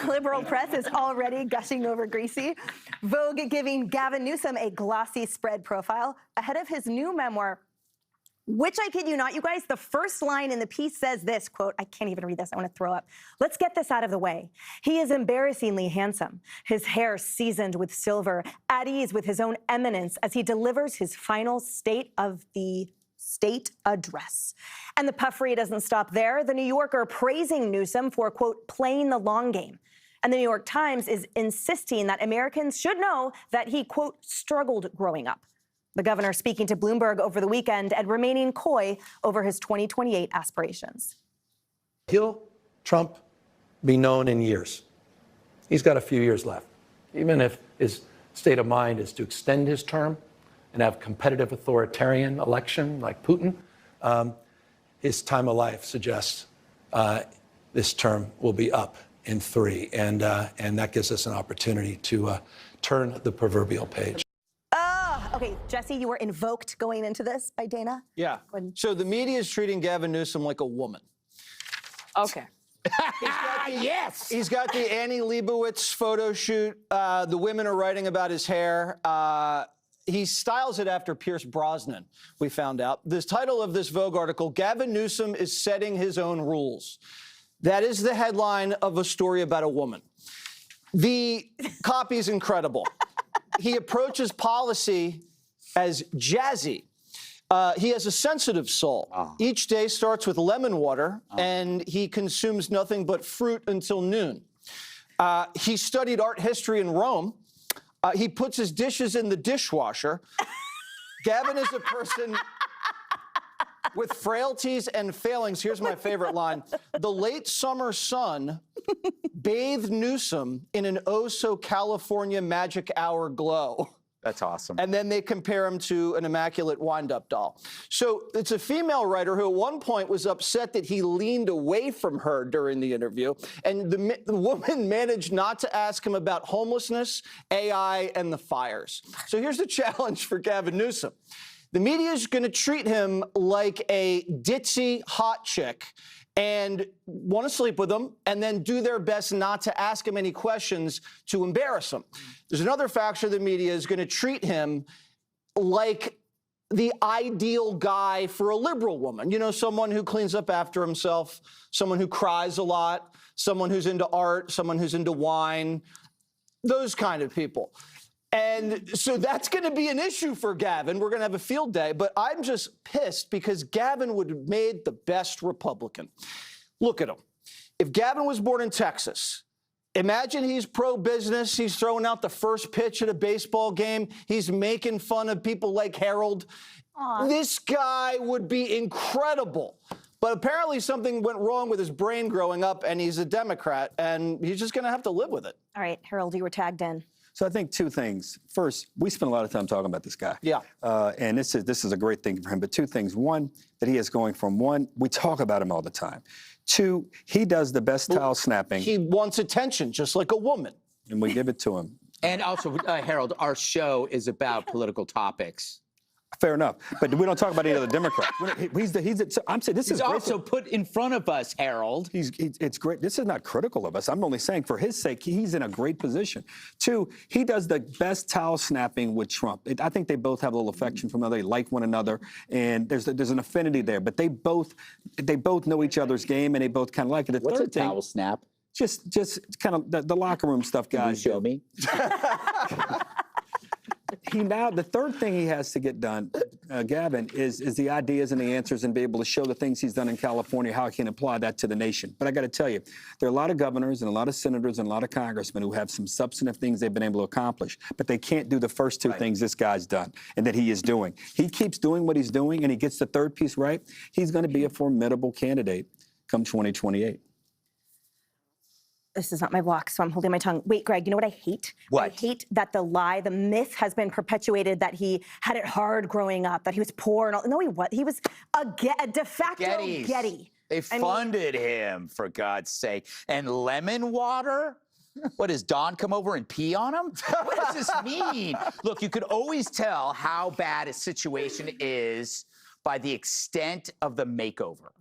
The liberal press is already gushing over Greasy. Vogue giving Gavin Newsom a glossy spread profile ahead of his new memoir, which I kid you not, you guys, the first line in the piece says this, quote, I can't even read this, I want to throw up. Let's get this out of the way. He is embarrassingly handsome, his hair seasoned with silver, at ease with his own eminence as he delivers his final State of the State address. And the puffery doesn't stop there. The New Yorker praising Newsom for, quote, playing the long game. And the New York Times is insisting that Americans should know that he, quote, struggled growing up. The governor speaking to Bloomberg over the weekend and remaining coy over his 2028 aspirations. He'll, Trump, be known in years. He's got a few years left. Even if his state of mind is to extend his term and have competitive authoritarian election like Putin, his time of life suggests this term will be up in 3. And that gives us an opportunity to turn the proverbial page. Okay, Jesse, you were invoked going into this by Dana? Yeah. So the media is treating Gavin Newsom like a woman. Okay. Yes! He's got the Annie Leibovitz photo shoot. The women are writing about his hair. He styles it after Pierce Brosnan, we found out. The title of this Vogue article, Gavin Newsom is setting his own rules. That is the headline of a story about a woman. The copy is incredible. He approaches policy as jazzy. He has a sensitive soul. Each day starts with lemon water, and he consumes nothing but fruit until noon. He studied art history in Rome. He puts his dishes in the dishwasher. Gavin is a person with frailties and failings. Here's my favorite line. The late summer sun bathed Newsom in an oh-so-California magic hour glow. That's awesome. And then they compare him to an immaculate wind-up doll. So it's a female writer who at one point was upset that he leaned away from her during the interview. And the woman managed not to ask him about homelessness, AI, and the fires. So here's the challenge for Gavin Newsom. The media is going to treat him like a ditzy hot chick and want to sleep with him and then do their best not to ask him any questions to embarrass him. There's another factor the media is going to treat him like the ideal guy for a liberal woman. You know, someone who cleans up after himself, someone who cries a lot, someone who's into art, someone who's into wine, those kind of people. And so that's going to be an issue for Gavin. We're going to have a field day. But I'm just pissed because Gavin would have made the best Republican. Look at him. If Gavin was born in Texas, imagine he's pro-business. He's throwing out the first pitch at a baseball game. He's making fun of people like Harold. This guy would be incredible. But apparently something went wrong with his brain growing up, and he's a Democrat, and he's just going to have to live with it. All right, Harold, you were tagged in. So I think 2 things. First, we spend a lot of time talking about this guy. Yeah. And this is a great thing for him. But 2 things. One, that he is going from we talk about him all the time. 2, he does the best towel snapping. He wants attention, just like a woman. And we give it to him. And also, Harold, our show is about political topics. Fair enough. But we don't talk about any other Democrats. I'm saying this is great. Also put in front of us, Harold. It's great. This is not critical of us. I'm only saying for his sake, he's in a great position. 2, he does the best towel snapping with Trump. I think they both have a little affection from another. They like one another, and there's an affinity there. But they both know each other's game, and they both kind of like it. What's a towel snap? Just kind of the locker room stuff, guys. Can you show me? The third thing he has to get done, Gavin, is the ideas and the answers and be able to show the things he's done in California, how he can apply that to the nation. But I got to tell you, there are a lot of governors and a lot of senators and a lot of congressmen who have some substantive things they've been able to accomplish, but they can't do the first 2 things this guy's done and that he is doing. He keeps doing what he's doing and he gets the third piece right. He's going to be a formidable candidate come 2028. This is not my block, so I'm holding my tongue. Wait, Greg, you know what I hate? What? I hate that the myth has been perpetuated that he had it hard growing up, that he was poor and all. No, he was. He was a de facto Getty. They funded him, for God's sake. And lemon water? What, does Don come over and pee on him? What does this mean? Look, you could always tell how bad a situation is by the extent of the makeover.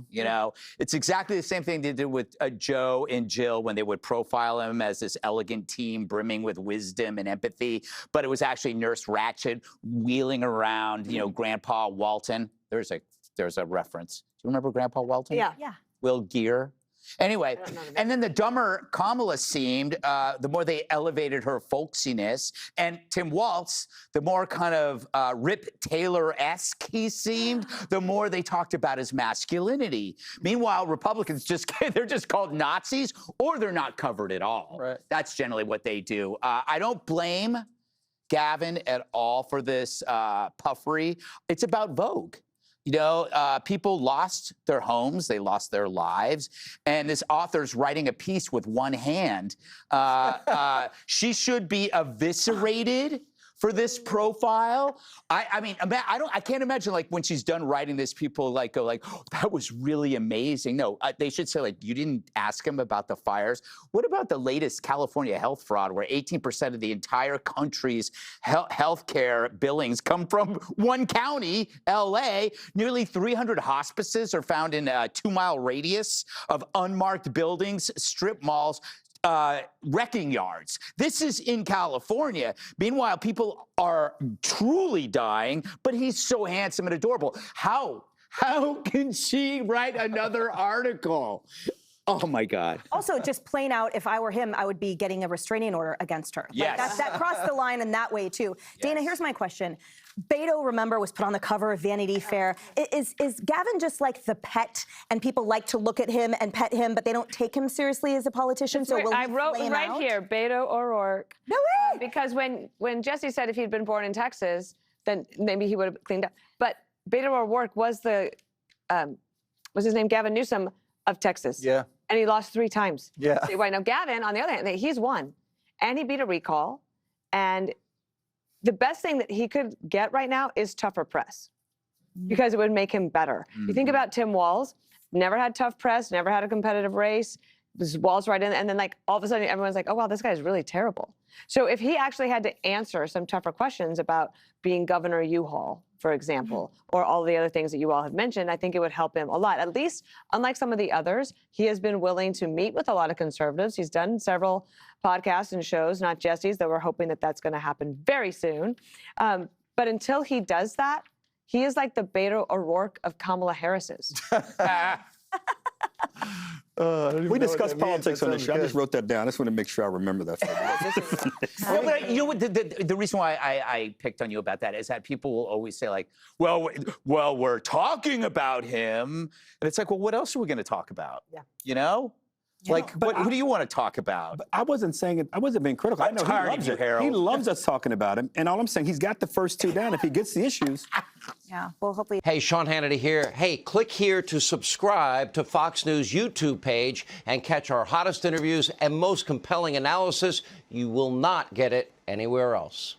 You know, it's exactly the same thing they did with Joe and Jill when they would profile him as this elegant teen brimming with wisdom and empathy, but it was actually Nurse Ratched wheeling around, you know, Grandpa Walton. There's a reference. Do you remember Grandpa Walton? Yeah. Will Geer. Anyway, and then the dumber Kamala seemed, the more they elevated her folksiness. And Tim Walz, the more kind of Rip Taylor-esque he seemed, the more they talked about his masculinity. Meanwhile, Republicans they're just called Nazis, or they're not covered at all. Right. That's generally what they do. I don't blame Gavin at all for this puffery. It's about Vogue. You know, people lost their homes, they lost their lives, and this author's writing a piece with one hand. She should be eviscerated for this profile. I mean, I can't imagine, like, when she's done writing this, people like go like, oh, that was really amazing. No, they should say, like, you didn't ask him about the fires. What about the latest California health fraud, where 18% of the entire country's healthcare billings come from one county, LA? Nearly 300 hospices are found in a 2-mile radius of unmarked buildings, strip malls, wrecking yards. This is in California. Meanwhile, people are truly dying, but he's so handsome and adorable. How can she write another article? Oh, my God. Also, just plain out, if I were him, I would be getting a restraining order against her. Yes. Like that crossed the line in that way, too. Dana, here's my question. Beto, remember, was put on the cover of Vanity Fair. Is Gavin just like the pet, and people like to look at him and pet him, but they don't take him seriously as a politician? So will I wrote right out? here, Beto O'Rourke. No way! Because when Jesse said if he'd been born in Texas, then maybe he would have cleaned up. But Beto O'Rourke was his name Gavin Newsom of Texas. Yeah. And he lost 3 times. Yeah. So, now Gavin, on the other hand, he's won. And he beat a recall. And the best thing that he could get right now is tougher press, because it would make him better. You think about Tim Walz, never had tough press, never had a competitive race. This Walz right in, and then, like, all of a sudden everyone's like, oh, wow, this guy's really terrible. So if he actually had to answer some tougher questions about being Governor U-Haul, for example, or all the other things that you all have mentioned, I think it would help him a lot. At least, unlike some of the others, he has been willing to meet with a lot of conservatives. He's done several podcasts and shows, not Jesse's, that we're hoping that that's going to happen very soon. But until he does that, he is like the Beto O'Rourke of Kamala Harris's. We discussed politics on the show. I just wrote that down. I just want to make sure I remember that. No, but you know what? The reason why I picked on you about that is that people will always say, like, well, we're talking about him, and it's like, well, what else are we going to talk about? Yeah. You know. Like, who do you want to talk about? I wasn't saying it. I wasn't being critical. I know he loves it. Harold. He loves us talking about him. And all I'm saying, he's got the first 2 down. If he gets the issues. Yeah, well, hopefully. Hey, Sean Hannity here. Hey, click here to subscribe to Fox News YouTube page and catch our hottest interviews and most compelling analysis. You will not get it anywhere else.